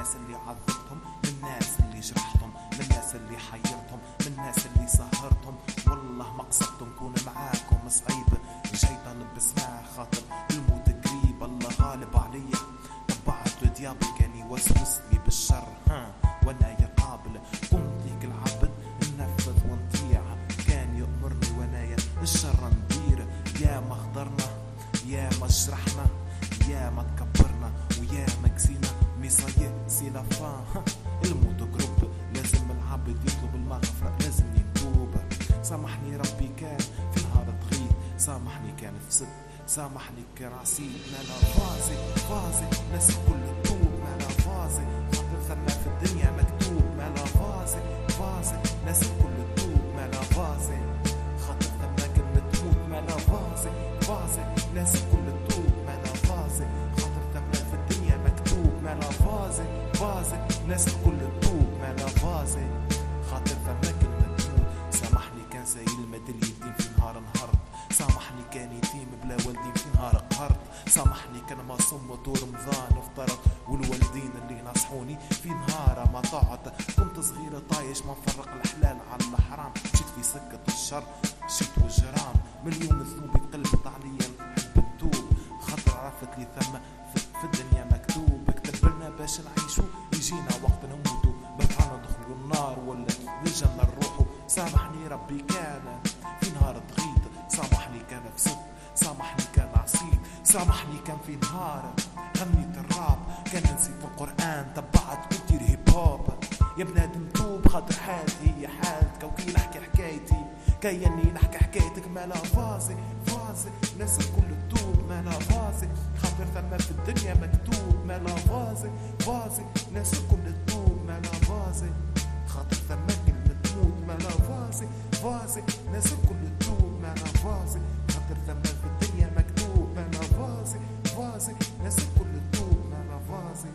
الناس اللي عذبتهم، من الناس اللي جرحتهم، من الناس اللي حيرتهم، من الناس اللي سهرتهم. والله ما قصدت نكون معاكم صعيب، جاي طالب بسماع خاطر الموت قريب. الله غالب عليا، طبعت الديابل كان يوسوس لي بالشر وانا يقابل. كنت ليك العبد ننفذ ونطيع، كان يأمرني وانا الشر ندير. يا ما خضرنا، يا ما جرحنا، يا ما تكبرنا، ويا ما كسينا ميصاية سيلافان. الموت قرب، لازم العبد يطلب المغفرة، لازم يتوب. سامحني ربي كان في نهار تغيب، سامحني كان في ست، سامحني كان عصيب. مالا فازي فازي ناس الكل تتوب، مالا فازي خاطر ثم في الدنيا مكتوب. مالا فازي فازي ناس الكل تتوب، مالا فازي خاطر ثم كلمة تموت. مالا فازي فازي ناس الكل تتوب، مالا فازي خاطر ثم في الدنيا مكتوب. مالا فازي فازي ناس الكل تتوب، مالا فازي خاطر ثم كلمة تموت. سامحني كان زي المد اليتيم في نهار انهارت، سامحني كان يتيم بلا والدين في نهار قهرت. سامحني كان ما صمت ورمضان افترض، والوالدين اللي نصحوني في نهار ما طاعت. كنت صغير طايش ما نفرق الحلال على الحرام، مشيت في سكة الشر مشيت والجرام. مليون ذنوب قلبت عليا نحب نتوب، خاطر عرفت لي ثم في الدنيا مكتوب. كتب لنا باش نعيشو، يجينا وقت نموتو، بالحنا ندخلوا النار ولا للجنة نروحو. سامحني ربي كان في نهار تغيط، سامحني كان في ست، سامحني كان عصيب، سامحني كان في نهار غنيت الراب، كان نسيت القرآن تبعت قلت هيب هوب. يا بنادم توب خاطر حالتي هي حالتك، وكي نحكي حكايتي كياني نحكي حكايتك. مالا فازي فازي ناس الكل توب، مالا فازي خاطر ثم في الدنيا مكتوب. مالا فازي فازي ناس الكل توب، مالا فازي خاطر ثم كلمة تموت. مالا فازي فازي ناس الكل توب، مالا فازي خاطر ثم في الدنيا مكتوب. مالا فازي فازي ناس الكل توب، مالا فازي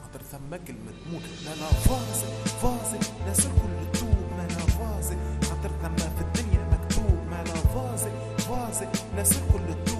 خاطر ثم كلمة تموت. مالا فازي فازي ناس الكل توب، مالا فازي خاطر ثم في الدنيا مكتوب. مالا فازي فازي ناس الكل توب.